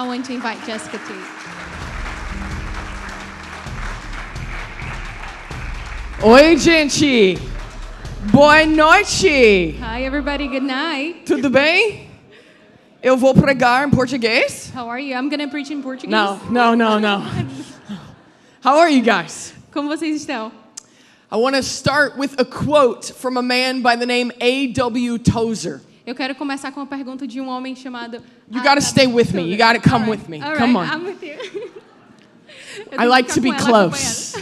I want to invite Jessica too. Oi, gente! Boa noite! Hi everybody, good night. Tudo bem? Eu vou pregar em português? How are you? I'm going to preach in Portuguese. No. How are you guys? Como vocês estão? I want to start with a quote from a man by the name A.W. Tozer. Eu quero começar com uma pergunta de um homem chamado... You gotta stay with me. You gotta come with me. Come on. I'm with you. I like to be close.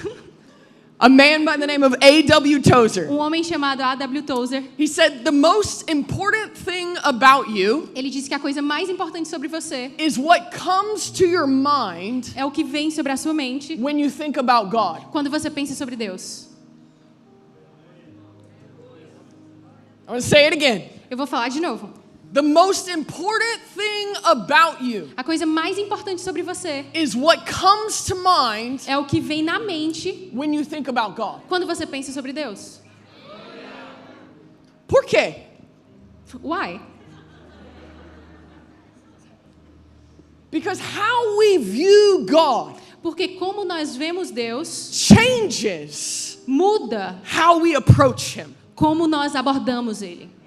A man by the name of A.W. Tozer. Um homem chamado A.W. Tozer. He said, the most important thing about you Ele disse que a coisa mais importante sobre você is what comes to your mind é o que vem sobre a sua mente when you think about God. quando você pensa sobre Deus. I'm going to say it again. Eu vou falar de novo. The most important thing about you A coisa mais importante sobre você is what comes to mind é o que vem na mente when you think about God. quando você pensa sobre Deus. Por quê? Why? Because how we view God Porque como nós vemos Deus, changes muda how we approach Him. como nós abordamos Ele.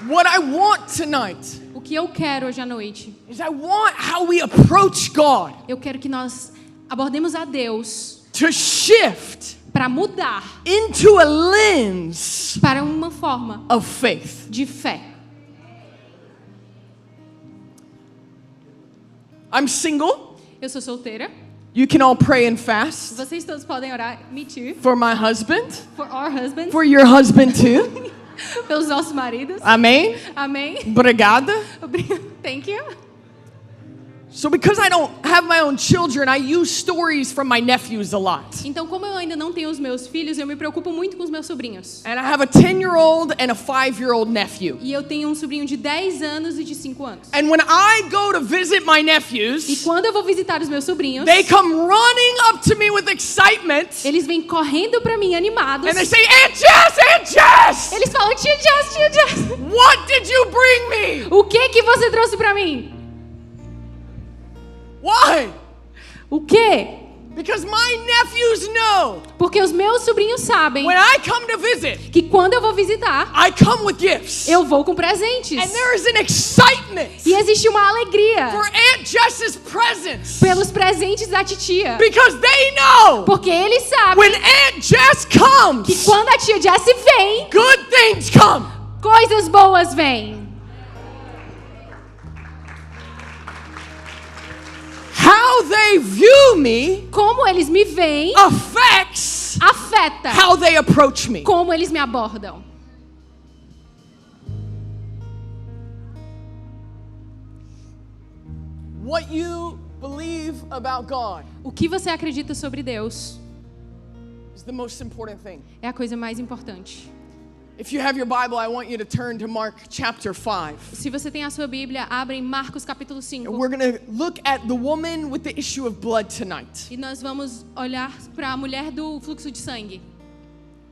What I want tonight O que eu quero hoje à noite, is I want how we approach God eu quero que nós abordemos a Deus to shift para mudar into a lens para uma forma of faith. de fé. I'm single. Eu sou solteira. You can all pray and fast Vocês todos podem orar, me too, for my husband, for our husbands, for your husband too. pelos nossos maridos. Amém? Amém. Obrigada. Thank you. So because I don't have my own children, I use stories from my nephews a lot. Então, como eu ainda não tenho os meus filhos, eu me preocupo muito com os meus sobrinhos. And I have a 10-year-old and a 5-year-old nephew. E eu tenho um sobrinho de 10 anos e de 5 anos. And when I go to visit my E nephews, quando eu vou visitar os meus sobrinhos, they come running up to me with excitement. eles vêm correndo pra mim animados. And they say, Aunt Jess, Aunt Jess! Eles falam, tia Jess, What did you bring me? o que você trouxe pra mim? Why? O quê? Because my nephews know Porque os meus sobrinhos sabem when I come to visit, que quando eu vou visitar, I come with gifts. eu vou com presentes. And there is an excitement E existe uma alegria for Aunt Jess's presence. pelos presentes da titia. Because they know Porque eles sabem when Aunt Jess que comes, quando a tia Jessie vem, good things come. coisas boas vêm. How they view me Como eles me veem, affects afeta how they approach me. como eles me abordam. What you believe about God O que você acredita sobre Deus is the most important thing. é a coisa mais importante. If you have your Bible, I want you to turn to Mark chapter 5. Se você tem a sua Bíblia, abre em Marcos capítulo 5. We're going to look at the woman with the issue of blood tonight. E nós vamos olhar para a mulher do fluxo de sangue.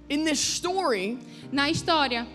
In this story, Na história,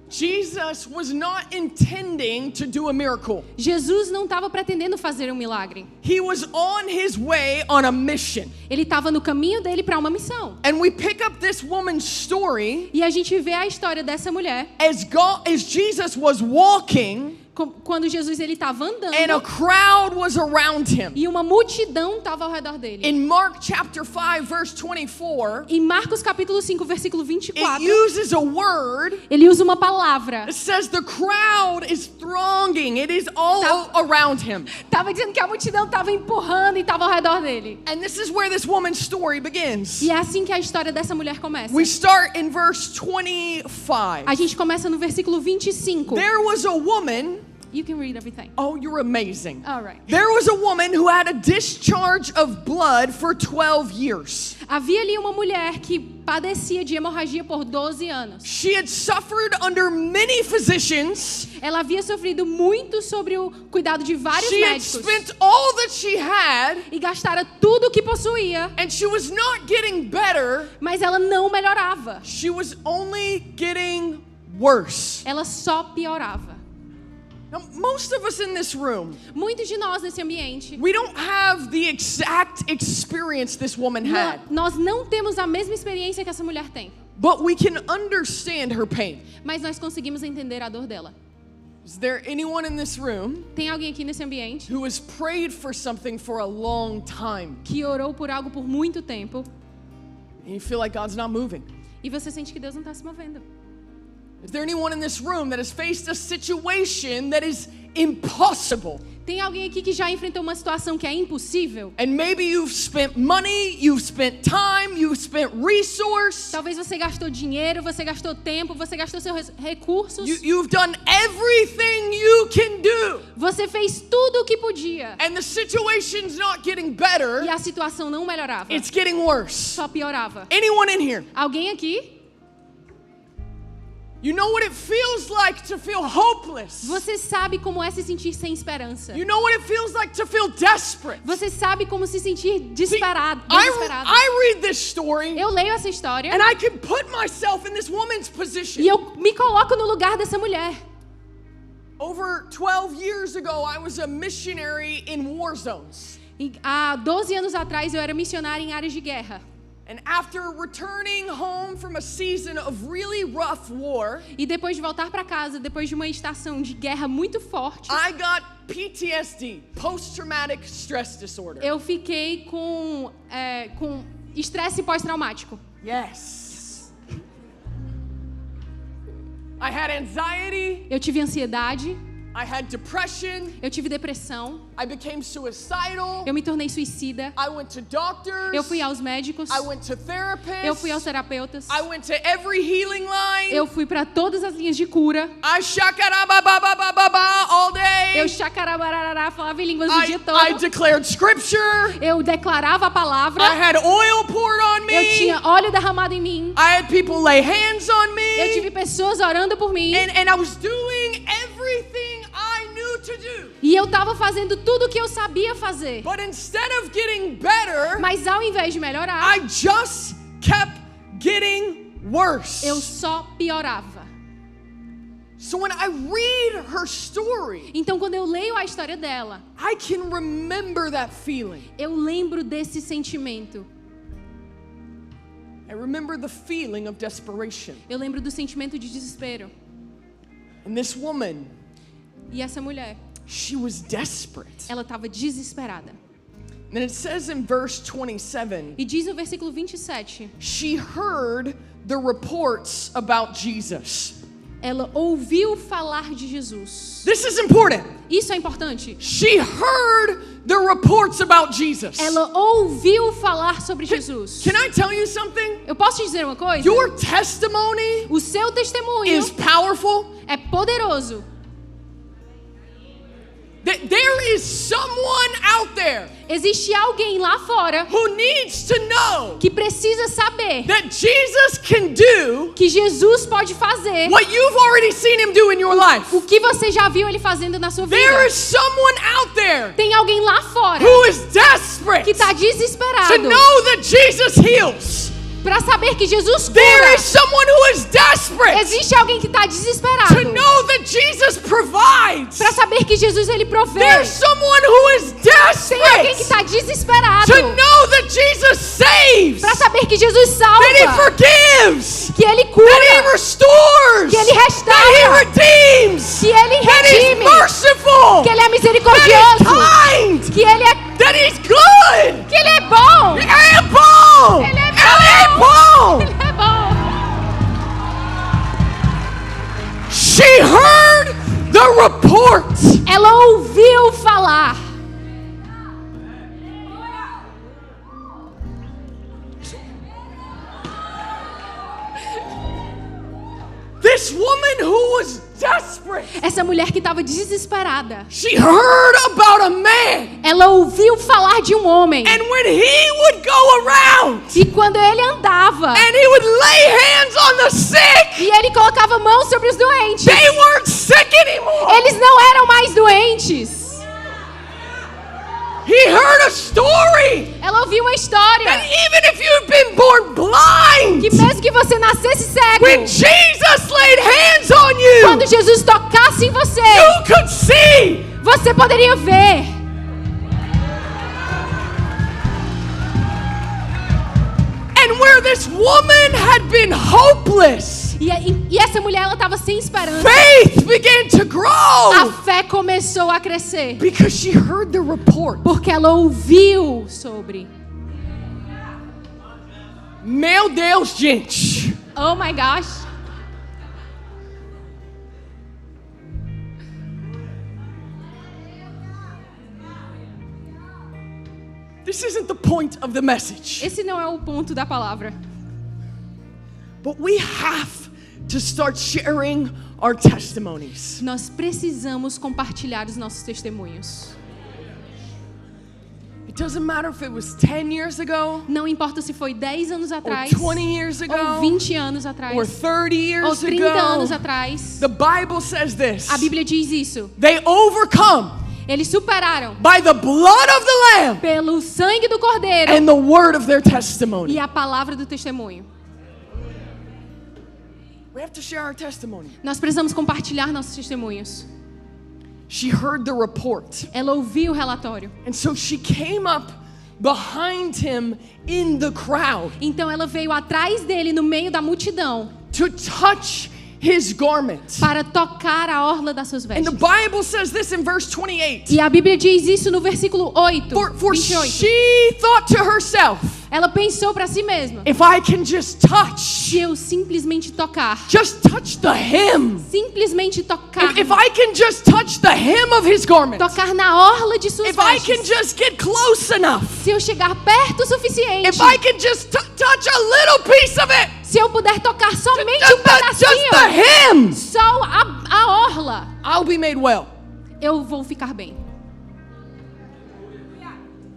Jesus was not intending to do a miracle. Jesus não estava pretendendo fazer um milagre. He was on his way on a mission. Ele estava no caminho dele para uma missão. And we pick up this woman's story E a gente vê a história dessa mulher as Jesus was walking quando Jesus ele estava and a andando crowd was around him. e uma multidão estava ao redor dele. In Mark chapter 5 verse 24, Em Marcos capítulo 5, versículo it 24, uses a word ele usa uma palavra. that says the crowd is thronging. It is all around him. Estava dizendo que a multidão estava empurrando e estava ao redor dele. And this is where this woman's story begins. E é assim que a história dessa mulher começa. We start in verse 25. A gente começa no versículo 25. There was a woman You can read everything. Oh, you're amazing. All right. There was a woman who had a discharge of blood for 12 years. Havia ali uma mulher que padecia de hemorragia por 12 anos. She had suffered under many physicians. Ela havia sofrido muito sobre o cuidado de vários She had médicos. spent all that she had, E gastara tudo o que possuía. and she was not getting better. Mas ela não melhorava. She was only getting worse. Ela só piorava. Now, most of us in this room, Muitos de nós nesse ambiente, we don't have the exact experience this woman had, nós não temos a mesma experiência que essa mulher tem. but we can understand her pain. Mas nós conseguimos entender a dor dela. Is there anyone in this room Tem alguém aqui nesse ambiente who has prayed for something for a long time que orou por algo por muito tempo and you feel like God's not moving? e você sente que Deus não está se movendo? Is there anyone in this room that has faced a situation that is impossible? Tem alguém aqui que já enfrentou uma situação que é impossível? And maybe you've spent money, you've spent time, you've spent resource. Talvez você gastou dinheiro, você gastou tempo, você gastou seus recursos. You've done everything you can do. Você fez tudo o que podia. And the situation's not getting better. E a situação não melhorava. It's getting worse. Só piorava. Anyone in here? Alguém aqui? You know what it feels like to feel hopeless. Você sabe como é se sentir sem esperança. You know what it feels like to feel desperate. Você sabe como se sentir desesperado. I read this story Eu leio essa história and I can put myself in this woman's position. e eu me coloco no lugar dessa mulher. Over 12 years ago, I was a missionary in war zones. E há 12 anos atrás eu era missionária em áreas de guerra. And after returning home from a season of really rough war, E depois de voltar para casa, depois de uma estação de guerra muito forte, I got PTSD, post-traumatic stress disorder. eu fiquei com estresse pós-traumático. Yes. I had anxiety, Eu tive ansiedade, I had depression, eu tive depressão, I became suicidal, eu me tornei suicida, I went to doctors, eu fui aos médicos, I went to therapists, eu fui aos terapeutas, I went to every healing line, eu fui para todas as linhas de cura, I shakarabababababa all day, eu chacarabarará, falava em línguas o dia I todo, declared scripture, eu declarava a palavra, I had oil poured on eu me, tinha óleo derramado em mim, I had people lay hands on eu me, tive pessoas orando por mim, and I was doing everything I knew to do. e eu estava fazendo tudo o que eu sabia fazer. But instead of getting better, Mas ao invés de melhorar, I just kept getting worse. eu só piorava. So when I read her story, Então, quando eu leio a história dela, I can remember that feeling. eu lembro desse sentimento. I remember the feeling of desperation. Eu lembro do sentimento de desespero. And this woman, E essa mulher, she was desperate. ela estava desesperada. And it says in verse 27, E diz no versículo 27, she heard the reports about Jesus. ela ouviu falar de Jesus. This is important. Isso é importante. She heard the reports about Jesus. Ela ouviu falar sobre Jesus. Can I tell you something? Eu posso te dizer uma coisa? Your testimony O seu testemunho is powerful. é poderoso. There is someone out there Existe alguém lá fora who needs to know que precisa saber that Jesus can do que Jesus pode fazer what you've already seen him do in your life. o que você já viu ele fazendo na sua vida. There is someone out there Tem alguém lá fora who is desperate que está to desesperado know that Jesus heals. para saber que Jesus There cura. is someone who is desperate Existe alguém que está desesperado to know that Jesus provides. para saber que Jesus ele provê. There's someone who is Tem alguém que desperate está desesperado to know that Jesus saves, para saber que Jesus salva, that He forgives, que ele that He cura, restores, que Ele that restaura, He redeems, que ele that He's redime, merciful, que ele é that misericordioso, He's kind, que ele é that He's good. que ele é bom. Ele é bom! Ele é Ele é bom! Ele é bom. She heard the report. Ela ouviu falar. This This woman who was desperate. Essa mulher que estava desesperada. She heard about a man. Ela ouviu falar de um homem. And when he would go around. E quando ele andava. And he would lay hands on the sick. E ele colocava mãos sobre os doentes. They weren't sick anymore. Eles não eram mais doentes. He heard a story. Ela ouviu uma história. That even if you've been born blind. Que mesmo que você nascesse cego. When Jesus laid hands on you. Quando Jesus tocasse em você. You could see. Você poderia ver. And where this woman had been hopeless. E essa mulher, ela estava sem esperança. Faith began to grow. A fé começou a crescer. Because she heard the report. Porque ela ouviu sobre. Meu Deus, gente. Oh my gosh. This isn't the point of the message. Esse não é o ponto da palavra. But we have to start sharing our testimonies. Nós precisamos compartilhar os nossos testemunhos. It doesn't matter if it was 10 years ago. Não importa se foi 10 anos atrás. Or 20 years ago. Ou 20 anos atrás. Or 30 years ou 30 ago. anos atrás. The Bible says this. A Bíblia diz isso. They overcome. Eles superaram. By the blood of the Lamb. Pelo sangue do Cordeiro. And the word of their testimony. E a palavra do testemunho. We have to share our testimony. Nós precisamos compartilhar nossos testemunhos. She heard the report. Ela ouviu o relatório. And so she came up behind him in the crowd. Então ela veio atrás dele no meio da multidão. To touch his garment. Para tocar a orla das suas vestes. And the Bible says this in verse 28. E a Bíblia diz isso no versículo 8. For 28. she thought to herself. Ela pensou para si mesma. If I can just touch. Se eu simplesmente tocar. Just touch the hem. Simplesmente tocar. If I can just touch the hem of his garment. Tocar na orla de suas vestes. If I can just get close enough. Se eu chegar perto o suficiente. If I can just touch a little piece of it. Se eu puder tocar somente um pedacinho. Just the hem. Só a orla. I'll be made well. Eu vou ficar bem.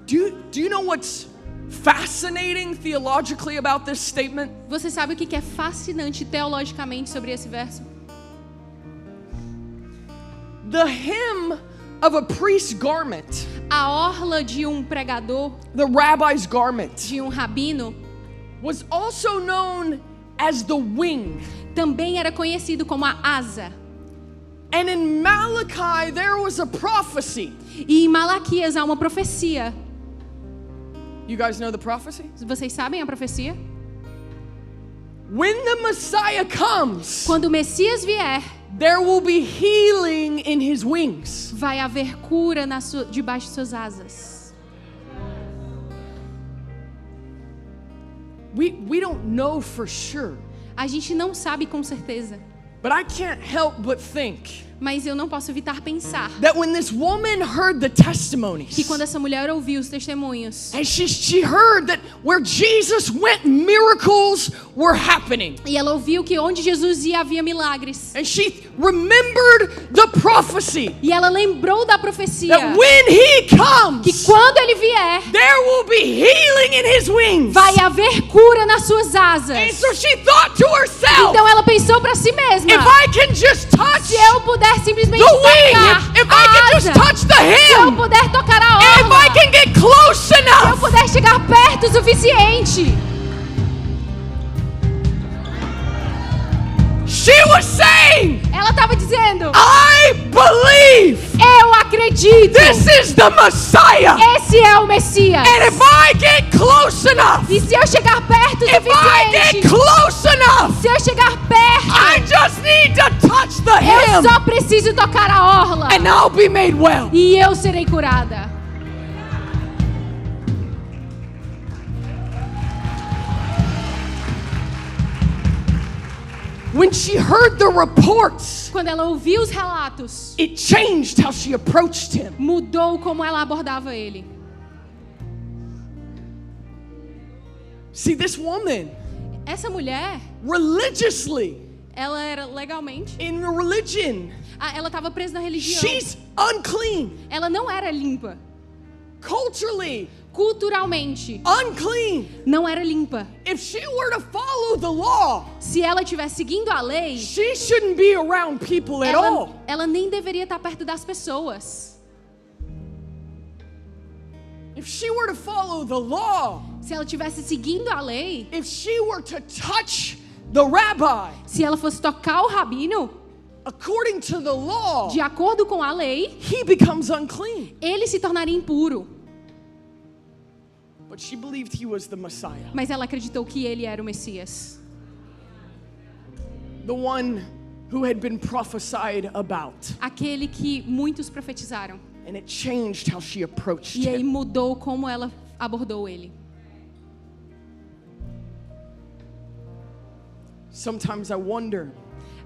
Do you know what's fascinating theologically about this statement? Você sabe o que é fascinante teologicamente sobre esse verso? The hem of a priest's garment. A orla de um pregador. The rabbi's garment. De um rabino. Was also known as the wing. Também era conhecido como a asa. And in Malachi there was a prophecy. E em Malaquias há uma profecia. You guys know the prophecy? Vocês sabem a profecia? When the Messiah comes, quando o Messias vier, there will be healing in his wings. Vai haver cura debaixo de suas asas. We don't know for sure. A gente não sabe com certeza. But I can't help but think. Mas eu não posso evitar pensar. That when this woman heard the testimonies. Que quando essa mulher ouviu os testemunhos. And she heard that where Jesus went, miracles were happening. E ela ouviu que onde Jesus ia havia milagres. And she remembered the prophecy. E ela lembrou da profecia. That when he comes, que quando ele vier, there will be healing in his wings. Vai haver cura nas suas asas. And so she thought to herself. Então ela pensou para si mesma. If I can just touch se eu puder simplesmente the tocar wing, if I can just touch the hem, se eu puder tocar a orla, if I can get close enough, se eu puder chegar perto o suficiente. She was saying, ela estava dizendo, I believe. Eu acredito. This is the Messiah. Esse é o Messias. And if I get close enough, e se eu chegar perto o suficiente, if I get close enough, se eu chegar perto, I just need to touch the hem. Eu só preciso tocar a orla. And I'll be made well. E eu serei curada. When she heard the reports, quando ela ouviu os relatos, it changed how she approached him. Mudou como ela abordava ele. See, this woman, essa mulher, religiously, Ela era legalmente. in religion. Ela estava presa na religião. She's unclean. Ela não era limpa. Culturally, Culturalmente, unclean. não era limpa. If she were to follow the law, Se ela estivesse seguindo a lei, she shouldn't be around people at all. ela nem deveria estar perto das pessoas. If she were to follow the law, Se ela estivesse seguindo a lei, if she were to touch the rabbi, se ela fosse tocar o rabino, according to the law, de acordo com a lei, he becomes unclean. ele se tornaria impuro. But she believed he was the Messiah, Mas ela acreditou que ele era o Messias. the one who had been prophesied about. Aquele que muitos profetizaram. And it changed how she approached E aí him. mudou como ela abordou ele. Sometimes I wonder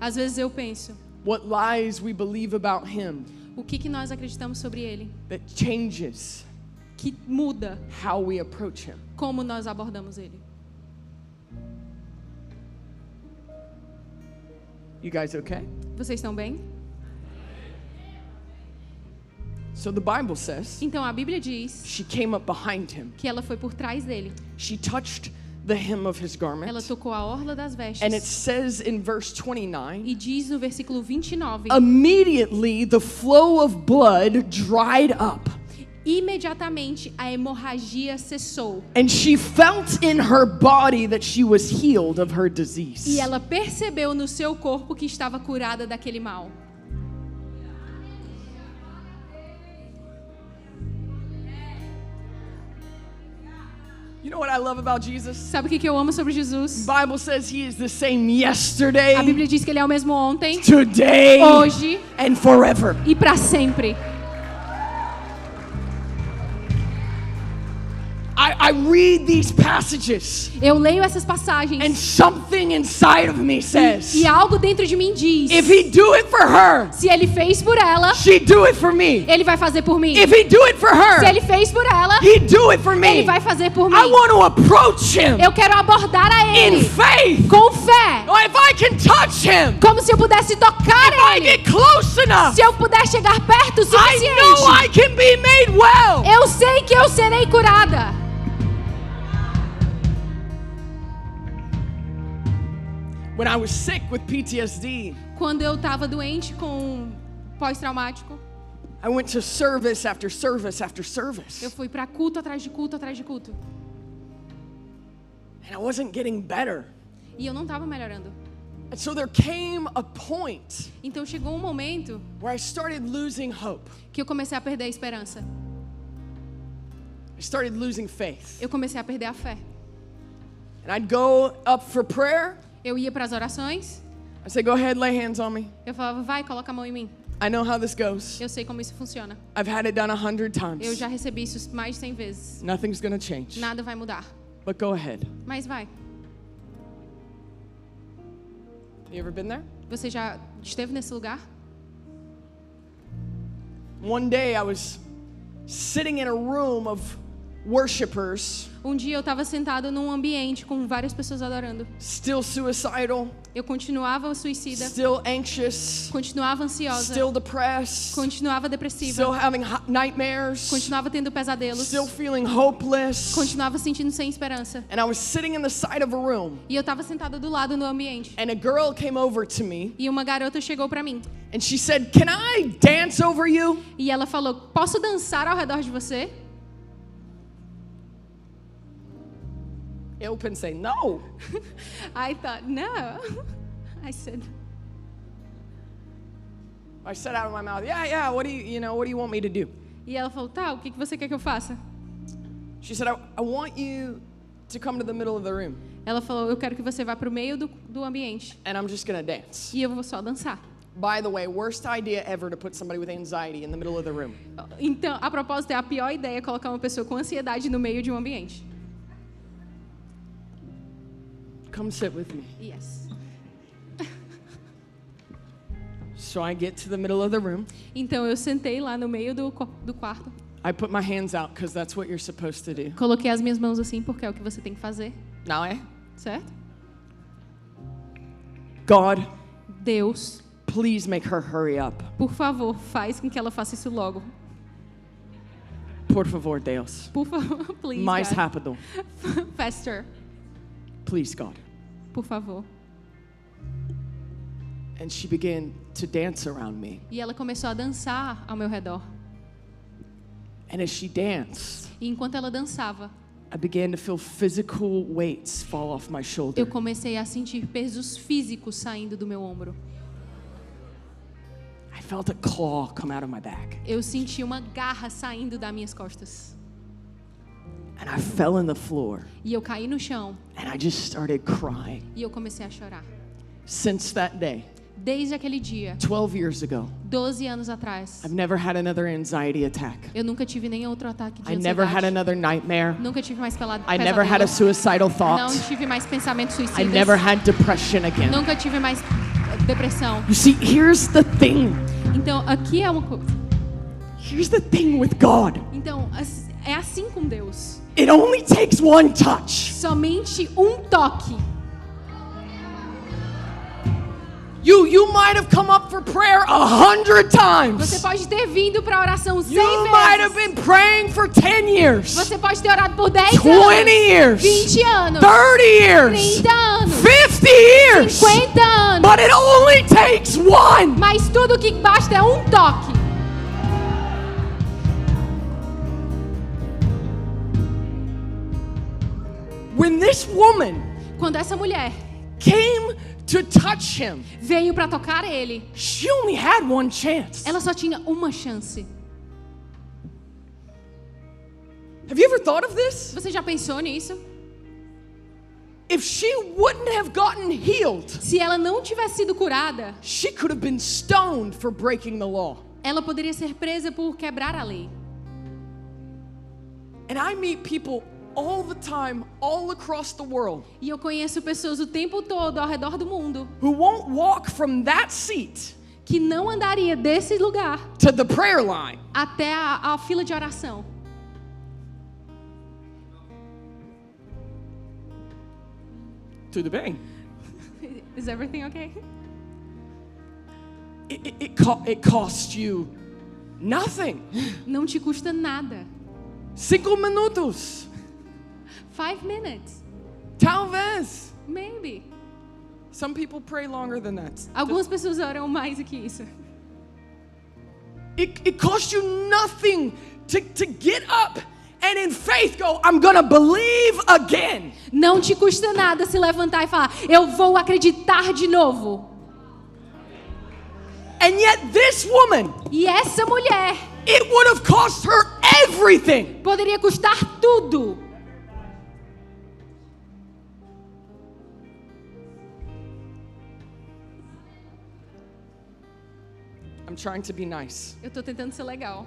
Às vezes eu penso, what lies we believe about him o que nós acreditamos sobre ele? that changes Que muda how we approach him. como nós abordamos ele. You guys okay? Vocês estão bem? So the Bible says Então a Bíblia diz she came up behind him. que ela foi por trás dele. She touched the hem of his Ela garment. tocou a orla das And it vestes. says in verse 29, E diz no versículo 29, immediately the flow of blood dried up. imediatamente a hemorragia cessou. And she felt in her body that she was healed of her disease. E ela percebeu no seu corpo que estava curada daquele mal. You know what I love about Jesus? Sabe o que eu amo sobre Jesus? The Bible says he is the same yesterday, A Bíblia diz que ele é o mesmo ontem, today, hoje and forever. e para sempre. I read these passages Eu leio essas passagens and something inside of me says, e algo dentro de mim diz: if he do it for her, se ele fez por ela, she do it for me. ele vai fazer por mim. If he do it for her, Se ele fez por ela, he do it for ele me. vai fazer por mim. I want to approach him Eu quero abordar a in ele faith. com fé, Or if I can touch him, como se eu pudesse tocar if I ele. get close enough, Se eu puder chegar perto o I know I suficiente, can be made well. eu sei que eu serei curada. When I was sick with PTSD, Quando eu estava doente com pós-traumático, I went to service after service after eu service. fui para culto atrás de culto atrás de culto. And I wasn't getting better. E eu não estava melhorando. And so there came a point Então chegou um momento where I started losing hope. que eu comecei a perder a esperança. I started losing faith. Eu comecei a perder a fé. And I'd go up for prayer. Eu ia para as orações, I say, go ahead, lay hands on me. eu falava, vai, coloca a mão em mim. I know how this goes. Eu sei como isso funciona. I've had it done 100 Eu times. já recebi isso mais de 100 vezes. Nothing's gonna change. Nada vai mudar. But go ahead. Mas vai. You ever been there? Você já esteve nesse lugar? One day I was sitting in a room of worshipers, Um dia eu estava sentado num ambiente com várias pessoas adorando. still suicidal, Eu continuava suicida, still anxious, continuava ansiosa, still depressed, continuava still depressiva, having nightmares, continuava tendo pesadelos, still feeling hopeless. continuava sentindo sem esperança. And I was sitting in the side of a room, E eu estava sentada do lado no ambiente. and a girl came over to me, E uma garota chegou para mim. and she said, "Can I dance over you?" E ela falou, posso dançar ao redor de você? Eu pensei, no. I thought, no. I said, I said out of my mouth, yeah, what do you want me to do? e ela falou, tá, o que você quer que eu faça? She said, I want you to come to the middle of the room, Ela falou, eu quero que você vá pro meio do ambiente. and I'm just gonna dance. E eu vou só dançar. By the way, worst idea ever to put somebody with anxiety in the middle of the room. Então, a propósito, é a pior ideia colocar uma pessoa com ansiedade no meio de um ambiente. Come sit with me. Yes. So I get to the middle of the room. Então, eu sentei lá no meio do quarto. I put my hands out because that's what you're supposed to do. Coloquei as minhas mãos assim, porque é o que você tem que fazer. Não é? Certo? God, Deus, please make her hurry up. por favor, faz com que ela faça isso logo. Por favor, Deus. Por favor, please, Mais God. rápido. Faster. Please, God. Por favor. And she began to dance around me. E ela começou a dançar ao meu redor. And as she danced, E enquanto ela dançava, I began to feel physical weights fall off my shoulder. eu comecei a sentir pesos físicos saindo do meu ombro. I felt a claw come out of my back. Eu senti uma garra saindo das minhas costas. And I fell on the floor. E eu caí no chão. And I just started crying. E eu comecei a chorar. Since that day, Desde aquele dia, 12 years ago, 12 anos atrás, I've never had another anxiety attack. eu nunca tive nenhum outro ataque de I never had ansiedade. another nightmare. Nunca tive mais I never had a pesadelo. suicidal Não thought. tive mais pensamentos I suicidas. never had depression again. Nunca tive mais depressão. You see, here's the thing. Então, aqui é uma coisa. Here's the thing with God. Então, é assim com Deus. It only takes one touch. Somente um toque. You might have come up for prayer 100 times. Você pode ter vindo para a oração 100 You might have vezes. been praying for 10 years, Você pode ter orado por 10 20 anos, years, 20 anos, 30 years, 30 anos, 50 years. 50 anos. But it only takes one. Mas tudo que basta é um toque. When this woman Quando essa mulher came to touch him, veio para tocar ele, she only had one chance. ela só tinha uma chance. Have you ever thought of this? Você já pensou nisso? If she wouldn't have gotten healed, Se ela não tivesse sido curada, she could have been stoned for breaking the law. ela poderia ser presa por quebrar a lei. And I meet people all the time, all across the world, E eu conheço pessoas o tempo todo ao redor do mundo who won't walk from that seat que não andaria desse lugar to the prayer line. até a fila de oração. Tudo bem? Is everything okay? It costs you nothing. Não te custa nada. 5 minutos. 5 minutes, Talvez. maybe. Some people pray longer than that. Algumas pessoas oram mais do que isso. It costs you nothing to get up and in faith go, I'm gonna believe again. Não te custa nada se levantar e falar, eu vou acreditar de novo. And yet this woman, E essa mulher it would have cost her everything. poderia custar tudo. I'm trying to be nice. Eu tô tentando ser legal.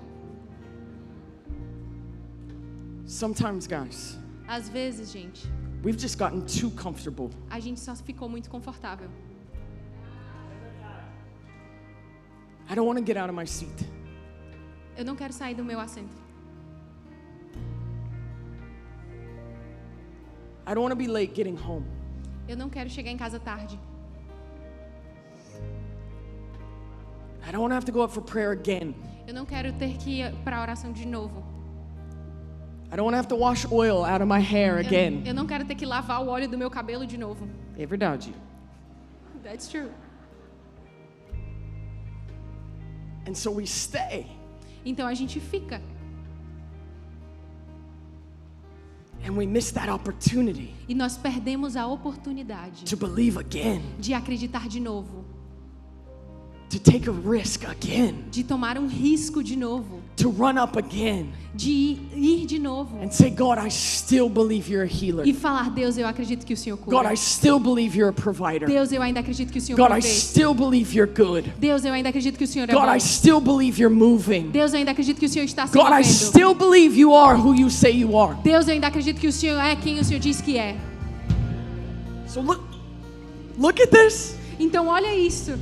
Sometimes, guys, Às vezes, gente, we've just gotten too comfortable. a gente só ficou muito confortável. I don't want to get out of my seat. Eu não quero sair do meu assento. I don't want to be late getting home. Eu não quero chegar em casa tarde. I don't want to have to go up for prayer again. Eu não quero ter que ir para a oração de novo. I don't want to have to wash oil out of my hair again. Eu não quero ter que lavar o óleo do meu cabelo de novo. É verdade. That's true. And so we stay. Então a gente fica. And we miss that opportunity E nós perdemos a oportunidade to believe again, de acreditar de novo. to take a risk again, De tomar um risco de novo. to run up again De ir de novo. and say, God, I still believe you're a healer. E falar, Deus, eu acredito que o Senhor God, cura. I still believe you're a provider. Deus, eu ainda acredito que o Senhor God, I provê. still believe you're good. Deus, eu ainda acredito que o Senhor é God, bom. I still believe you're moving. Deus, eu ainda acredito que o Senhor está se God, I movendo. still believe you are who you say you are. Deus, eu ainda acredito que o Senhor é quem o Senhor diz que é. So look at this. Então olha isso.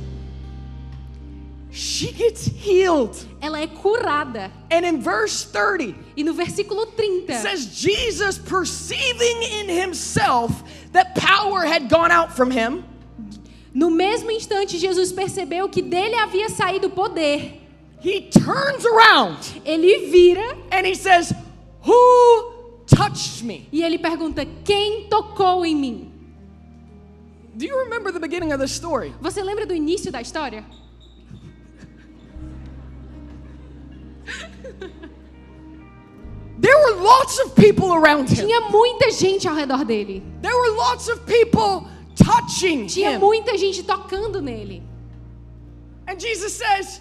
She gets healed. Ela é curada. And in verse 30, E no versículo 30, it says, Jesus, perceiving in himself that power had gone out from him, No mesmo instante, Jesus percebeu que dele havia saído poder. He turns around Ele vira and he says, "Who touched me?" e ele pergunta: quem tocou em mim? Do you remember the beginning of the story? Você lembra do início da história? There were lots of people around him. Tinha muita gente ao redor dele. There were lots of people touching Tinha him. muita gente tocando nele. And Jesus says,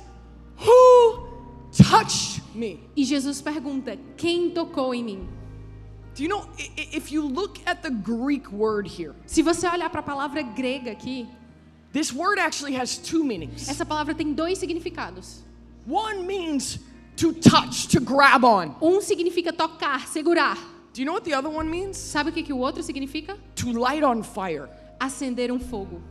"Who touched me?" E Jesus pergunta: quem tocou em mim? Do you know, if you look at the Greek word here, Se você olhar para a palavra grega aqui, this word actually has two meanings. essa palavra tem dois significados. One means to touch, to grab on. Um significa tocar, segurar. Do you know what the other one means? Sabe o que o outro significa? To light on fire. Acender um fogo.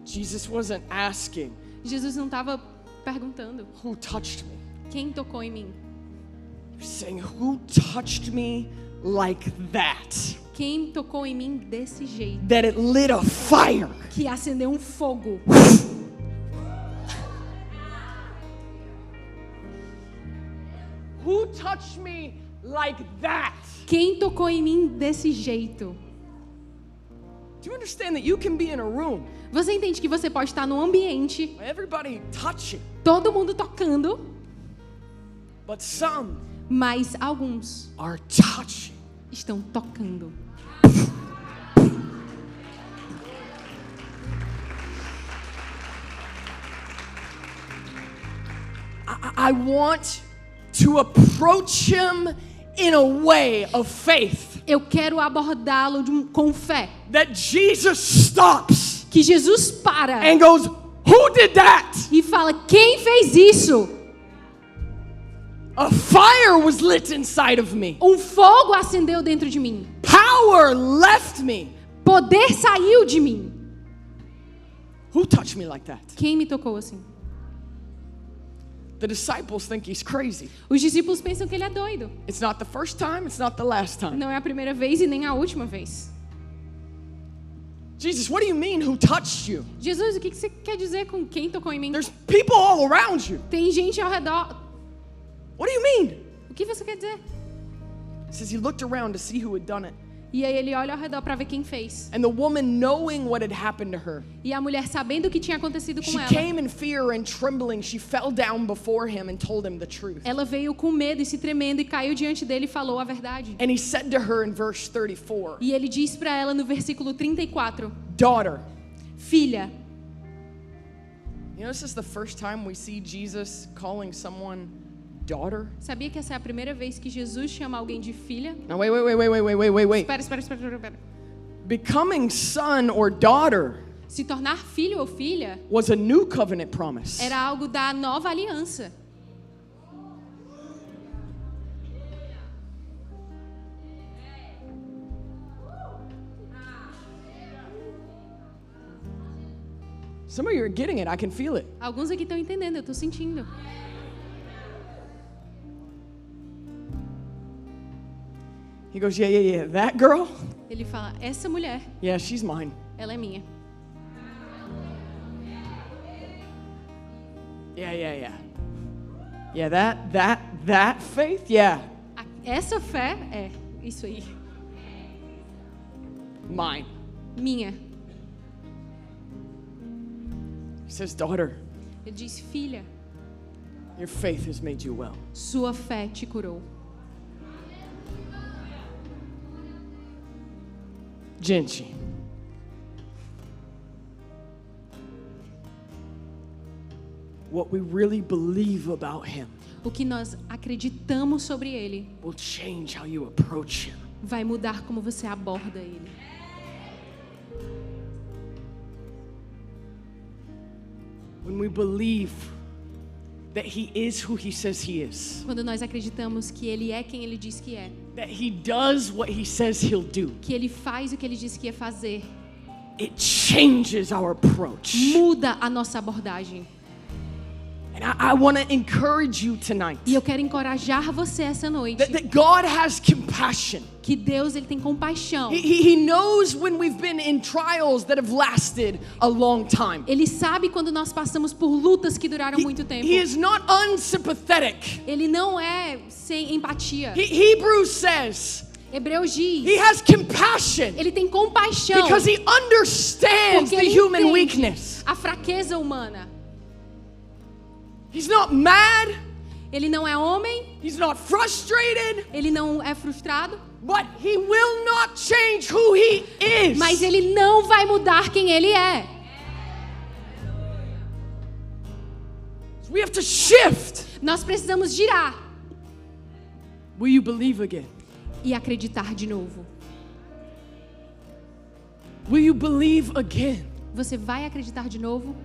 Jesus wasn't asking, Jesus não estava perguntando: "Who touched me?" quem tocou em mim? He was saying, "Who touched me like that?" Quem tocou em mim desse jeito? That it lit a fire. Que acendeu um fogo. Who touched me like that? Quem tocou em mim desse jeito? Do you understand that you can be in a room, Você entende que você pode estar num ambiente, everybody touching, todo mundo tocando, but some mas alguns are touching. estão tocando. I want to approach him in a way of faith Eu quero abordá-lo com fé. that Jesus stops Que Jesus para and goes, "Who did that?" e fala: quem fez isso? A fire was lit inside of me. Um fogo acendeu dentro de mim. Power left me. Poder saiu de mim. Who touched me like that? Quem me tocou assim? The disciples think he's crazy. Os discípulos pensam que ele é doido. It's not the first time, it's not the last time. Não é a primeira vez e nem a última vez. Jesus, what do you mean, who touched you? Jesus, o que você quer dizer com quem tocou em mim? There's people all around you. Tem gente ao redor. What do you mean? O que você quer dizer? It says he looked around to see who had done it. E aí ele olha ao redor para ver quem fez. And the woman, knowing what had happened to her, E a mulher, sabendo o que tinha acontecido com she ela, came in fear and trembling. She fell down before him and told him the truth. ela veio com medo e se tremendo e caiu diante dele e falou a verdade. And he said to her in verse 34, E ele diz para ela no versículo 34, "Daughter." filha. You know, this is the first time we see Jesus calling someone daughter. Sabia que essa é a primeira vez que Jesus chama alguém de filha? Now, wait. Espera. Becoming son or daughter Se tornar filho ou filha was a new covenant promise. era algo da nova aliança. Some of you are getting it. I can feel it. Alguns aqui estão entendendo, eu estou sentindo. He goes, yeah. That girl? Ele fala, essa mulher, Yeah, she's mine. ela é minha. Yeah. Yeah, that faith? Yeah. Essa fé é isso aí, Mine. minha. He says, daughter, Ele diz, filha, your faith has made you well. sua fé te curou. Gente, what we really believe about him O que nós acreditamos sobre ele will change how you approach him. vai mudar como você aborda ele. When we believe that he is who he says he is, Quando nós acreditamos que ele é quem ele diz que é, that he does what he says he'll do, que ele faz o que ele diz que ia fazer, it changes our approach. muda a nossa abordagem. And I want to encourage you tonight E eu quero encorajar você essa noite. that God has compassion. Que Deus ele tem compaixão. He knows when we've been in trials that have lasted a long time. Ele sabe quando nós passamos por lutas que duraram muito tempo. He is not unsympathetic. Ele não é sem empatia. Hebrews says Hebreus he diz, has compassion ele tem compaixão because he understands porque the ele human entende weakness. a fraqueza humana. He's not mad. Ele não é homem, He's not frustrated. ele não é frustrado, But he will not change who he is. mas ele não vai mudar quem ele é. We have to shift. Nós precisamos girar Will you believe again? e acreditar de novo. Will you believe again? Você vai acreditar de novo?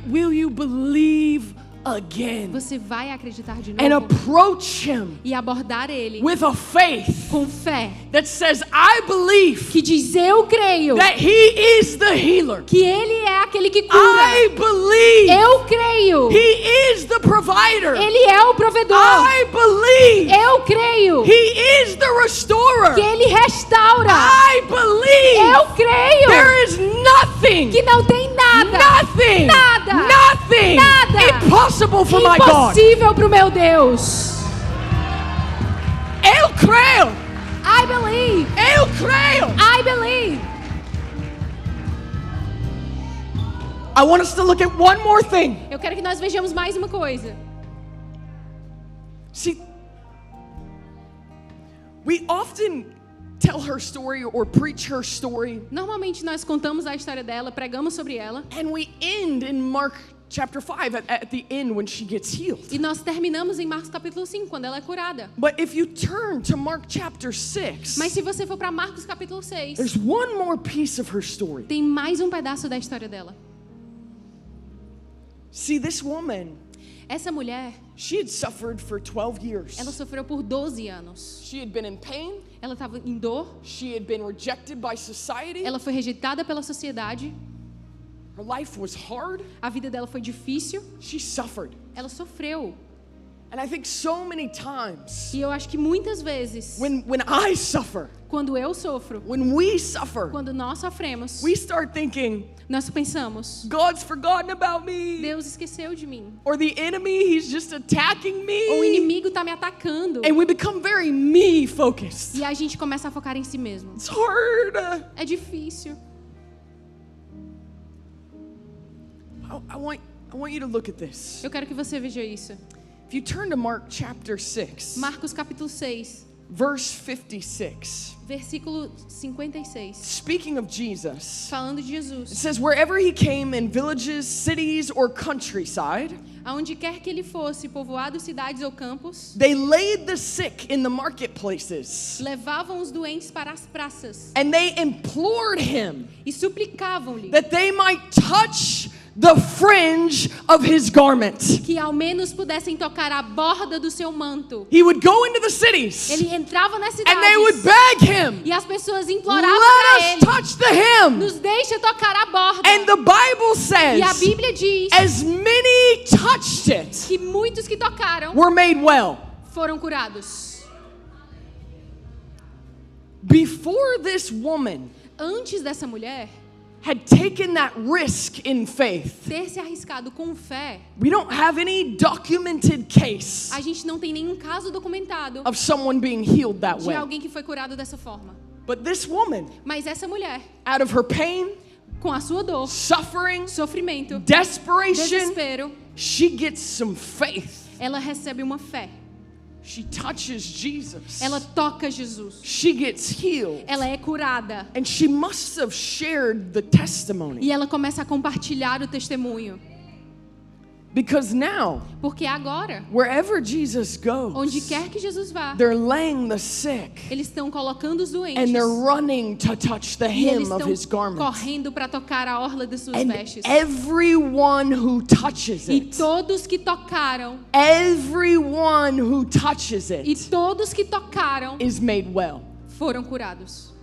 Will you believe again? Você vai acreditar de And novo approach him e abordar ele with a faith com fé that says, I believe que diz eu creio that he is the healer. que ele é aquele que cura. I believe Eu creio. he is the provider. Ele é o provedor. I believe Eu creio he is the restorer. que ele restaura. I believe Eu creio there is nothing, que não tem nada, nothing, nada, nothing nada impossible for my God. impossível para o meu Deus. Eu creio. I believe. Eu creio. I believe. I want us to look at one more thing. Eu quero que nós vejamos mais uma coisa. See, we often tell her story or preach her story, Normalmente nós contamos a história dela, pregamos sobre ela, and we end in Mark chapter 5 at the end when she gets healed. e nós terminamos em Marcos capítulo 5, quando ela é curada. But if you turn to Mark chapter 6, Mas se você for para Marcos capítulo 6, there's one more piece of her story. tem mais um pedaço da história dela. See, this woman, Essa mulher, she had suffered for 12 years. ela sofreu por 12 anos. She had been in pain. Ela estava em dor, She had been rejected by society. ela foi rejeitada pela sociedade, Her life was hard. a vida dela foi difícil, She suffered. ela sofreu. And I think so many times E eu acho que muitas vezes, when I suffer, quando eu sofro, when we suffer, quando nós sofremos, we start thinking, nós pensamos, God's forgotten about me. Deus esqueceu de mim. Or the enemy, he's just attacking Ou o me. inimigo está me atacando. And we become very me focused. E a gente começa a focar em si mesmo. It's hard. É difícil. I want you to look at this. Eu quero que você veja isso. If you turn to Mark chapter 6, Marcos capítulo 6, verse 56, versículo 56. speaking of Jesus, Falando de it Jesus. says, wherever he came in villages, cities, or countryside, Aonde quer que ele fosse, povoados, cidades ou campos, they laid the sick in the marketplaces, levavam os doentes para as praças and they implored him e suplicavam-lhe that they might touch the fringe of his garment. que ao menos pudessem tocar a borda do seu manto. He would go into the cities, Ele entrava nas and they would cidades beg him, e as pessoas imploravam let para us ele, touch the hem. nos deixa tocar a borda. And the Bible E a says, Bíblia diz as many touched it que muitos que tocaram were made well. foram curados. Before this woman Antes dessa mulher had taken that risk in faith, ter se arriscado com fé, we don't have any documented case a gente não tem nenhum caso documentado of someone being healed that de way. alguém que foi curado dessa forma. But this woman, Mas essa mulher, out of her pain, com a sua dor, suffering, sofrimento, desperation, desespero, she gets some faith. ela recebe uma fé. She touches Jesus. Ela toca Jesus. She gets healed. Ela é curada. And she must have shared the testimony. E ela começa a compartilhar o testemunho. Because now, Porque agora, wherever Jesus onde goes, quer que Jesus vá, they're laying the sick eles estão colocando os doentes. and they're running to touch the E eles hem of his estão garment. correndo para tocar a orla de suas And vestes. everyone who touches E it, todos que tocaram, everyone who touches e it todos que tocaram is made well. foram curados.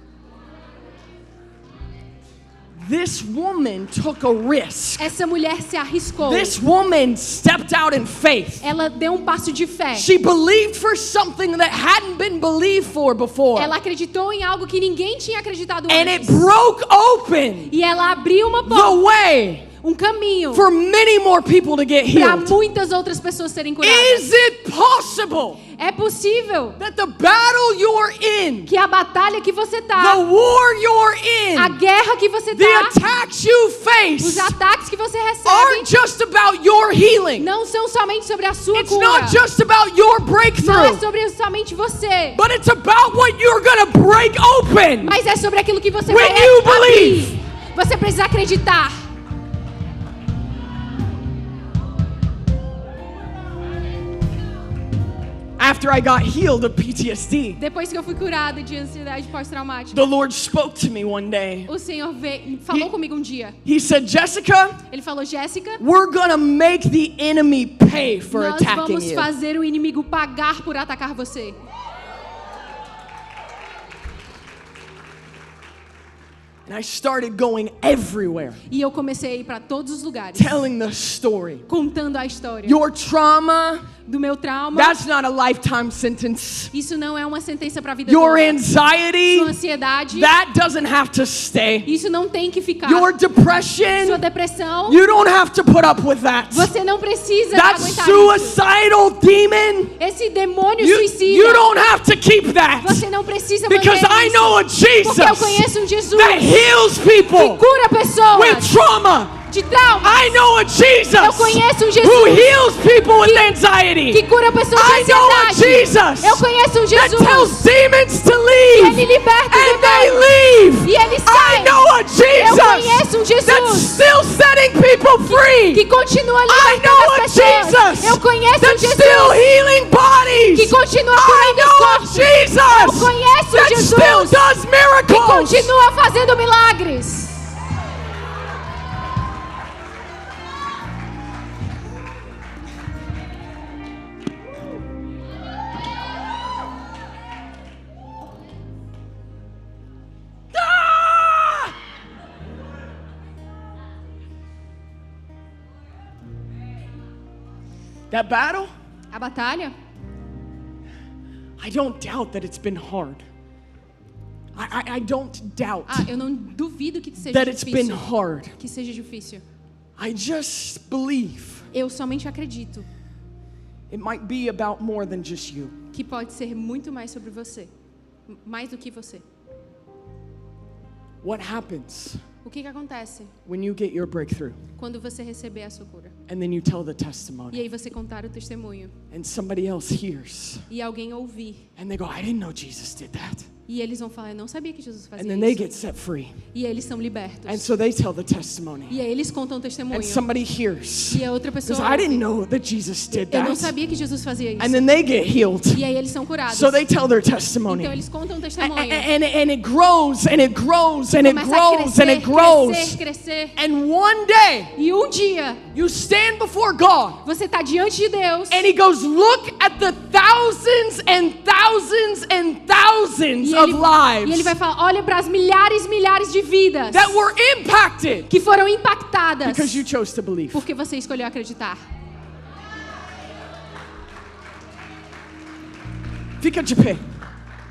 This woman took a risk. Essa mulher se arriscou. This woman stepped out in faith. Ela deu um passo de fé. She believed for something that hadn't been believed for before. Ela acreditou em algo que ninguém tinha acreditado And it antes. broke open E ela abriu uma the porta, way um caminho for many more people to get para healed. muitas outras pessoas serem curadas. Is it possible É possível that the battle you're in, que a batalha que você the tá, war you're a in, guerra que você the tá, attacks you os face ataques que você recebe, aren't just about your healing? não são somente sobre a sua It's cura. not just about your Não é breakthrough, sobre somente você, but it's about what you're going to break open. mas é sobre aquilo que você When vai you abrir. believe. Você precisa acreditar. After I got healed of PTSD, Depois que eu fui curada de ansiedade pós-traumática, the Lord spoke to me one day. o Senhor falou comigo um dia. He said, Jessica, Ele falou: Jéssica, we're going to make the enemy pay for nós attacking vamos you. fazer o inimigo pagar por atacar você. And I started going everywhere, E eu comecei a ir para todos os lugares, telling the story. contando a história Your trauma, do meu trauma. that's not a lifetime sentence. Isso não é uma sentença para a vida Your toda. anxiety, Sua ansiedade, that doesn't have to stay. isso não tem que ficar. Your Sua depression, depressão, you don't have to put up with that. você não precisa That aguentar isso. suicidal demon, Esse demônio you suicida, don't have to keep that. você não precisa manter Because I isso. know a Porque eu Jesus conheço um Jesus that heals que people cura pessoas with trauma. de trauma. I know a Eu Jesus conheço um who Jesus heals people with que anxiety. cura pessoas de I know a ansiedade. Jesus Eu conheço um that Jesus tells demons to que leave ele liberta and os they demônios leave. e ele I sai. know a Eu Jesus conheço um that's Jesus still setting people free. que continua I libertando know a as pessoas. Jesus Eu conheço um that's still Jesus healing bodies. que continua I curando os know a corpos. Eu Jesus conheço um that Jesus still does que miracles. continua fazendo milagres. Ah! That battle, A batalha, I don't doubt that it's been hard. I don't doubt eu não duvido que seja that it's been difícil. hard. Que seja difícil. I just believe Eu somente acredito it might be about more than just you. que pode ser muito mais sobre você. Mais do que você. What happens O que acontece when you get your breakthrough quando você receber a sua cura? and then you tell the E testimony aí você contar o testemunho. and somebody else hears E alguém ouvir. and they go, I didn't know Jesus did that. E eles vão falar: eu não sabia que Jesus And fazia then they isso. get set free. E eles são libertos. And so they tell the testimony. E aí eles contam o testemunho. And somebody hears. E a outra Because pessoa I didn't ouve. know that Jesus did Eu não that. sabia que Jesus fazia isso. And then they get healed. E aí eles são curados. So they tell their testimony. Então eles contam o testemunho. And it grows and it grows and it Começa a grows and it grows. crescer. And one day E um dia, you stand before God você está diante de Deus. and He goes, look at the thousands and thousands and thousands E of ele lives vai falar: olha para as milhares de vidas that were impacted que foram impactadas because you chose to believe. porque você escolheu acreditar. Fica de pé.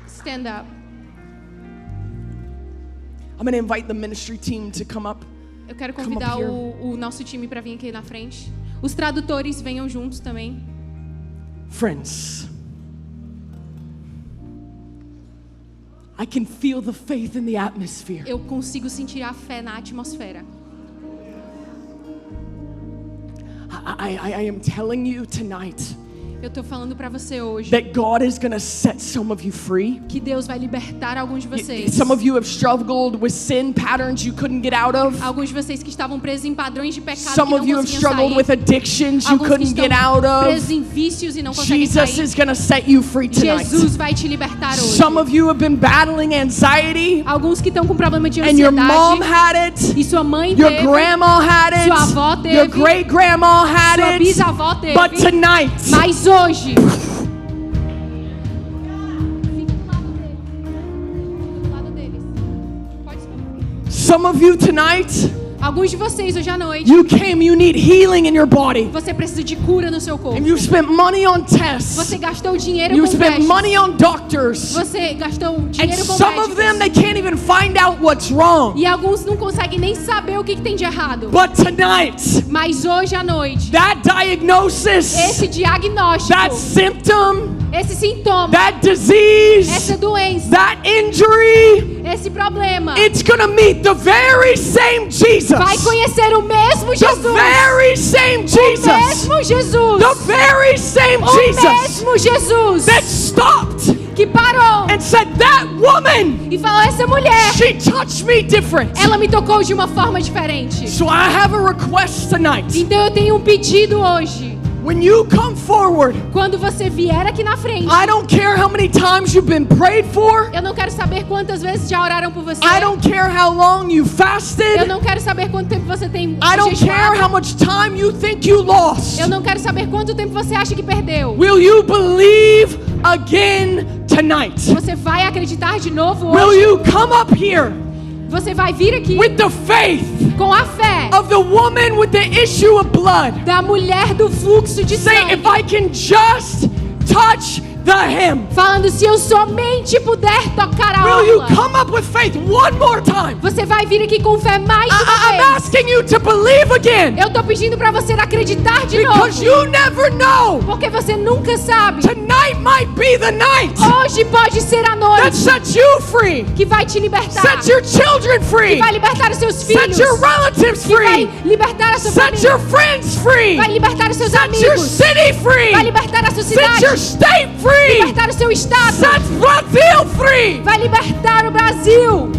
Stand up. I'm going to invite the ministry team to come up. Eu quero Come convidar up here. o nosso time para vir aqui na frente. Os tradutores venham juntos também. Friends, I can feel the faith in the atmosphere. Eu consigo sentir a fé na atmosfera. I am telling you tonight Eu tô falando para você hoje that God is going to set some of you free. que Deus vai libertar alguns de vocês. Some of you have struggled with sin patterns you couldn't get out of. Alguns de vocês que estavam presos em padrões de pecado Some que of não you have conseguiam struggled sair. with addictions you Alguns que couldn't get estão out of. presos em vícios e não conseguem Jesus sair. is going to set you free tonight. Jesus vai te libertar hoje. Some of you have been battling anxiety Alguns que estão com problema de and your mom ansiedade had it. e sua mãe Your teve, grandma had it. sua avó teve, Your great grandma had sua it. bisavó teve. But tonight, Mas hoje, Some of you tonight, Alguns de vocês hoje à noite, you need healing in your body. você precisa de cura no seu corpo. And you spent money on tests. Você gastou dinheiro You com spent testes. money on doctors. Você gastou And dinheiro com some of them, médicos. they can't even find out what's wrong. E alguns não conseguem nem saber o que tem de errado. But tonight, Mas hoje à noite, that diagnosis, esse diagnóstico, that symptom, esse sintoma, that disease, essa doença, that injury, esse problema, it's gonna meet the very same Jesus. vai conhecer o mesmo The Jesus. very same O Jesus. mesmo Jesus. The very same O Jesus mesmo Jesus that stopped que parou and said, that woman, e falou: essa mulher, she touched me different. ela me tocou de uma forma diferente. So I have a request tonight. Então eu tenho um pedido hoje. When you come forward, Quando você vier aqui na frente, I don't care how many times you've been prayed for. eu não quero saber quantas vezes já oraram por você. I don't care how long you Eu fasted. não quero saber quanto tempo você tem I don't care how jejuado. much time you think you lost. Eu não quero saber quanto tempo você acha que perdeu. Will you believe again tonight? Você vai acreditar de novo Will hoje. you come up here Você vai vir aqui with the faith com a fé of the woman with the issue of blood, da mulher do fluxo de saying, sangue, if I can just touch the hem? falando: se eu somente puder tocar a Will you orla. come up with faith one more time? Você vai vir aqui com fé mais uma I'm vez. asking you to believe again, Eu tô pedindo pra você acreditar de because novo, you never know. porque você nunca sabe. Tonight might be the night Hoje pode ser a that noite sets you free, que vai te libertar, sets your children que free, vai libertar os seus filhos, sets your relatives que vai free, libertar a sua sets família, your friends free, vai libertar os seus sets your amigos, city free, vai libertar a sua sets your cidade, state free, libertar o seu estado, sets Brazil free. vai libertar o Brasil.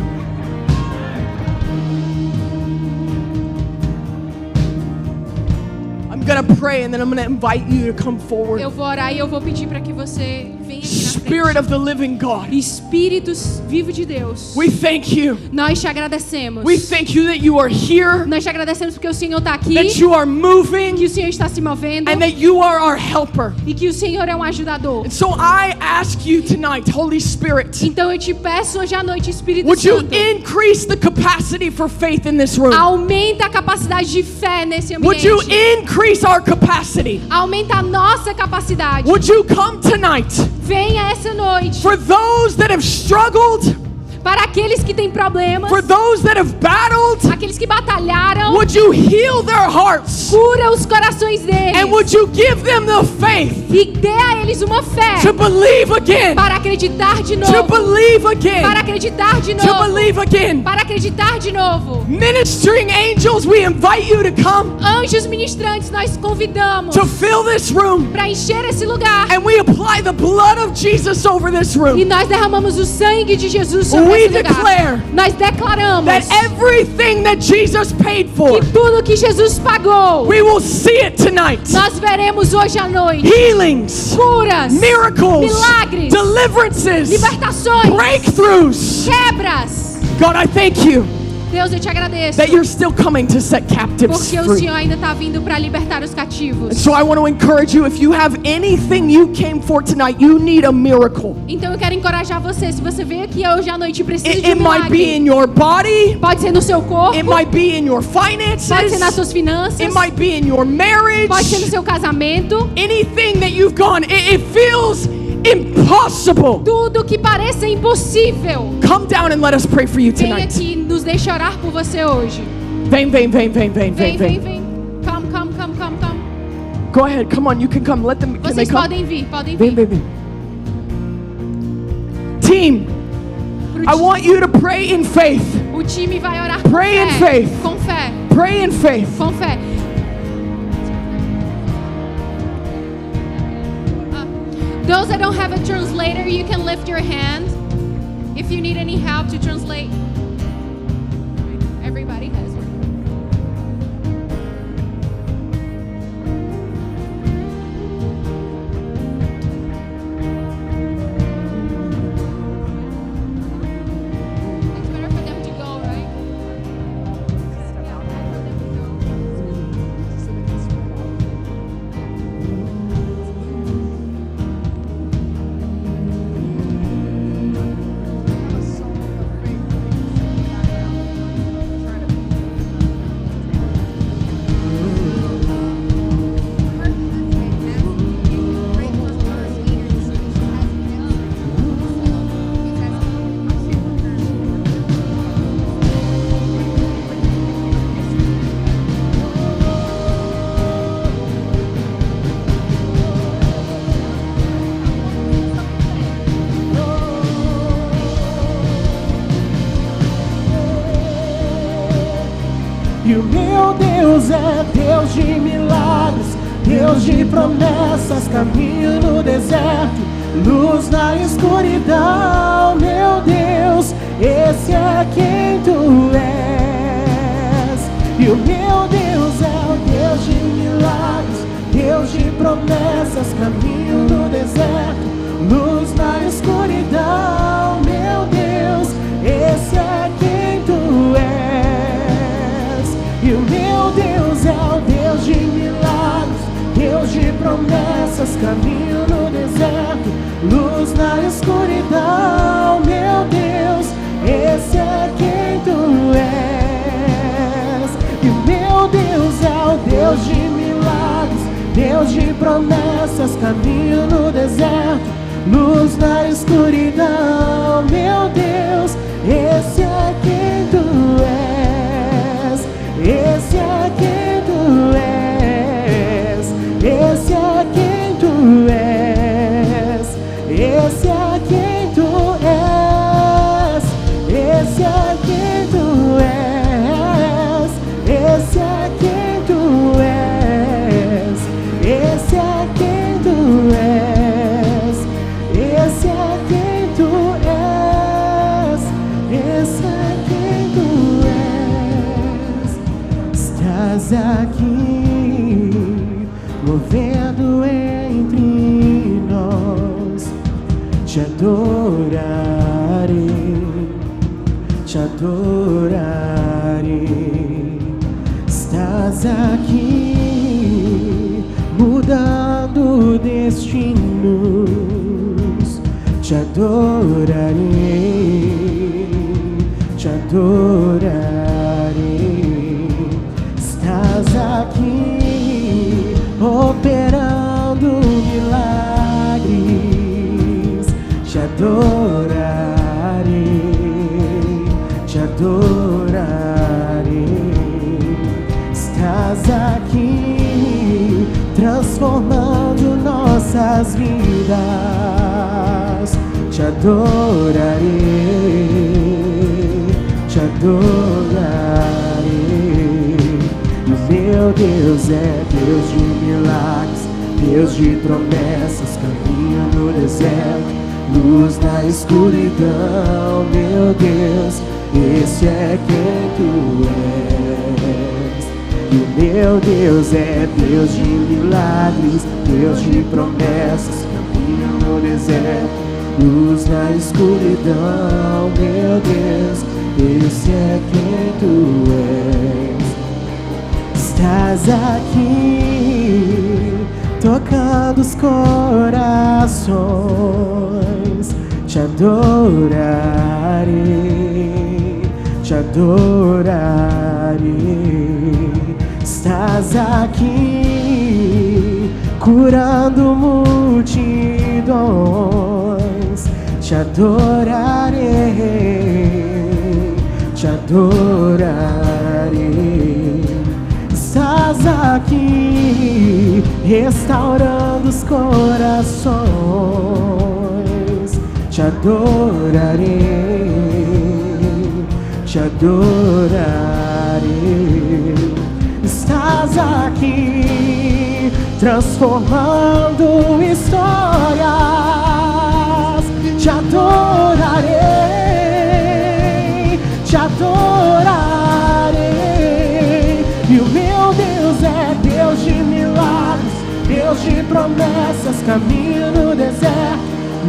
I'm gonna pray and then I'm gonna invite you to come forward. Eu vou orar e eu vou pedir para que você venha aqui na Spirit frente. of the living God, Espírito vivo de Deus, we thank you. nós te agradecemos. We thank you that you are here, Nós te agradecemos porque o Senhor está aqui, that you are moving, que o Senhor está se movendo and that you are our helper. e que o Senhor é um ajudador. And so I ask you tonight, Holy Spirit, Então eu te peço hoje à noite, Espírito would you Santo, increase the capacity for faith in this room? aumenta a capacidade de fé nesse Would ambiente. you increase our capacity? Aumenta a nossa capacidade. Would you come tonight Venha essa noite for those that have struggled, para aqueles que têm problemas, for those that have battled? aqueles que batalharam. Would you heal their hearts? Cura os corações deles And would you give them the faith e dê a eles uma fé to believe again? para acreditar de To novo, believe para again? acreditar de To novo, believe again? para acreditar de novo. Ministering angels, we invite you to come Anjos ministrantes, nós convidamos to fill this room, para encher esse lugar and we apply the blood of Jesus over this e room. nós derramamos o sangue de Jesus sobre We esse lugar. declare Nós declaramos that everything that Jesus paid for, que tudo que Jesus pagou, we will see it tonight. nós veremos hoje à noite. Healings, Curas, miracles, milagres, deliverances, libertações, breakthroughs. quebras. God, I thank you Deus, eu te agradeço that you're still coming to set captives porque o free. Senhor ainda está vindo para libertar os cativos. So I want to encourage you, if you have anything you came for tonight, you need a miracle. Então eu quero encorajar você, se você veio aqui hoje à noite e precisa de It um might be milagre, in your body, pode ser no seu corpo, it might be in your pode ser nas finances, suas finanças, it might be in your marriage, pode ser no seu casamento, anything that you've gone, it feels impossible. tudo que pareça impossível. Come down and let us pray for you Vem tonight. aqui, nos deixa orar por você hoje. Vem, vem, vem, vem, vem, Vem, vem, vem, vem. vem. Come, come, come, come, come. Go ahead, come on, you can come. Let them, can they Vocês come? podem vir, podem Vem, vir. vem, vem. Team, I want you to pray in faith. O time vai orar com Pray in fé. faith. Com fé, Pray in faith. com fé. Those that don't have a translator, you can lift your hand. If you need any help to translate. Everybody has one. It's better for them to go, right? E o meu Deus é Deus de milagres, Deus de promessas, caminho no deserto, luz na escuridão. Meu Deus, esse é quem tu és. E o meu Deus é o Deus de milagres, Deus de promessas, caminho no deserto, luz na escuridão. Meu Deus, esse é quem tu és. E o meu Deus é o Deus de milagres, Deus de promessas, caminho no deserto, luz na escuridão. Meu Deus, esse é quem tu és. E o meu Deus é o Deus de milagres, Deus de promessas, caminho no deserto, luz na escuridão. Meu Deus, esse é quem tu és. Esse é quem tu és. Esse é quem tu és. Esse é quem tu és. Esse é quem tu és. Esse é quem tu és. Esse é quem tu és. Esse é quem tu és. Esse é quem tu és. Estás aqui, movendo entre nós. Te adorarei, te adorarei. Estás aqui, mudando destinos. Te adorarei, te adorarei. Estás aqui, operando milagres. Te adorarei, te adorarei. Estás aqui, transformando nossas vidas. Te adorarei, te adorarei. E meu Deus é Deus de milagres, Deus de promessas, caminho no deserto, luz na escuridão. Meu Deus, esse é quem tu és. E o meu Deus é Deus de milagres, Deus de promessas, caminho no deserto, luz na escuridão. Meu Deus, esse é quem tu és. Estás aqui, tocando os corações. Te adorarei, te adorarei. Estás aqui, curando multidões. Te adorarei, te adorarei. Estás aqui, restaurando os corações. Te adorarei, te adorarei. Estás aqui, transformando histórias. Te adorarei, te adorarei. E o meu Deus é Deus de milagres, Deus de promessas, caminho no deserto,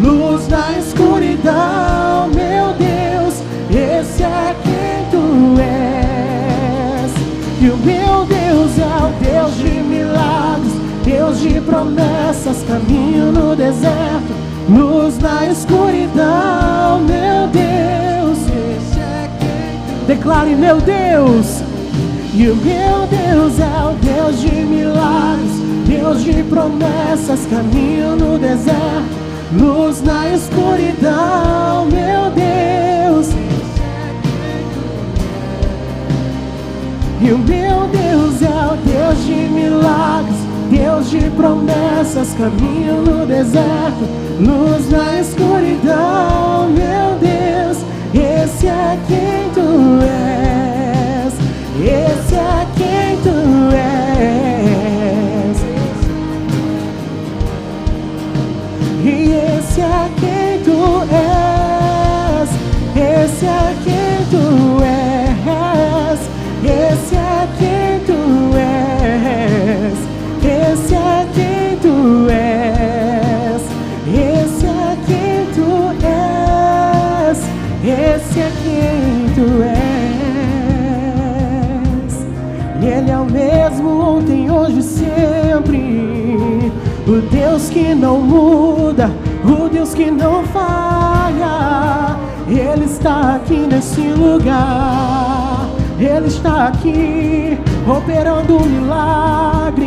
luz na escuridão. Meu Deus, esse é quem tu és. E o meu Deus é o Deus de milagres, Deus de promessas, caminho no deserto, luz na escuridão. Meu Deus, esse é quem tu és. Declare: meu Deus. E o meu Deus é o Deus de milagres, Deus de promessas, caminho no deserto, luz na escuridão. Meu Deus, e o meu Deus é o Deus de milagres, Deus de promessas, caminho no deserto, luz na escuridão. Meu Deus, esse é quem tu és. Esse é que não muda, o Deus que não falha, Ele está aqui nesse lugar. Ele está aqui operando milagres,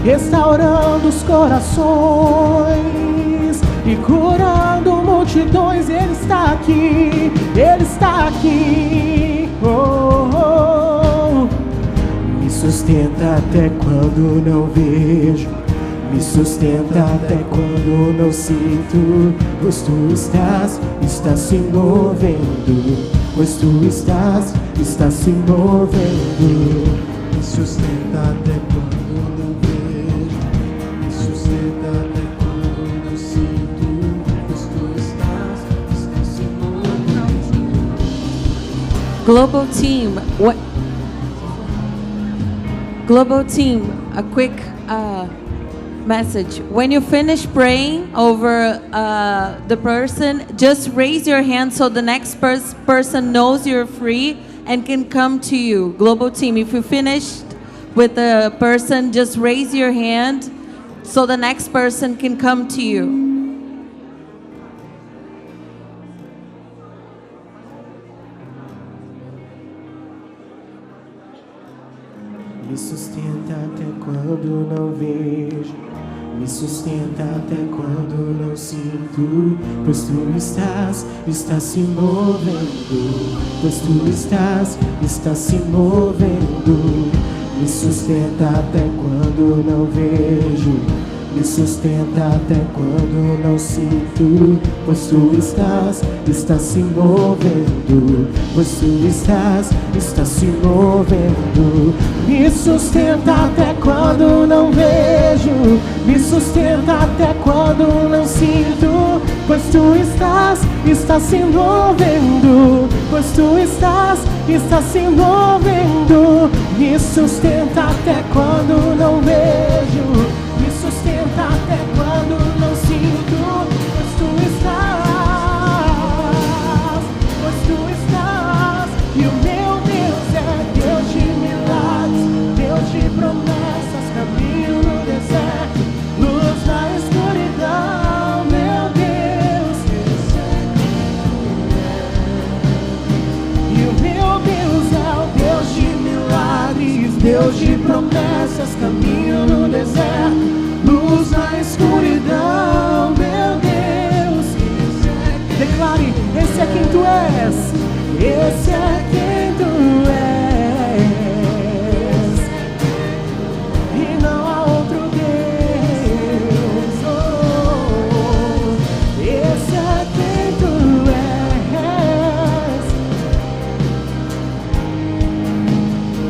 restaurando os corações e curando multidões. Ele está aqui, Ele está aqui. Oh, oh, oh. Me sustenta até quando não vejo, me sustenta até quando não sinto, pois tu estás se movendo, pois tu estás se movendo. Me sustenta até quando não vejo, me sustenta até quando não sinto, pois tu estás se movendo. Global Team, Global Team, a quick message. When you finish praying over the person, just raise your hand so the next person knows you're free and can come to you. Global Team, if you finished with the person, just raise your hand so the next person can come to you. Me sustenta até quando não vejo, me sustenta até quando não sinto, pois tu estás se movendo, pois tu estás se movendo. Me sustenta até quando não vejo, me sustenta até quando não sinto, pois tu estás se movendo, pois tu estás se movendo. Me sustenta até quando não vejo, me sustenta até quando não sinto, pois tu estás se movendo, pois tu estás se movendo. Me sustenta até quando não vejo, me sustenta até quando não sinto, pois tu estás, e o meu Deus é Deus de milagres, Deus de promessas, caminho no deserto, luz na escuridão, meu Deus. E o meu Deus é o Deus de milagres, Deus de promessas, caminho no deserto, luz na escuridão, meu Deus. Declare, esse é quem tu és, esse é quem tu és, e não há outro Deus. Oh, esse é quem tu és,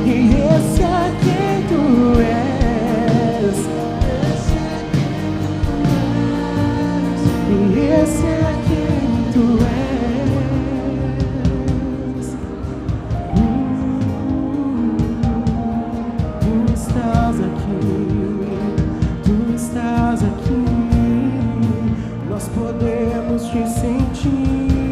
e esse é quem tu és. E esse é quem tu és. Tu estás aqui, tu estás aqui. Nós podemos te sentir.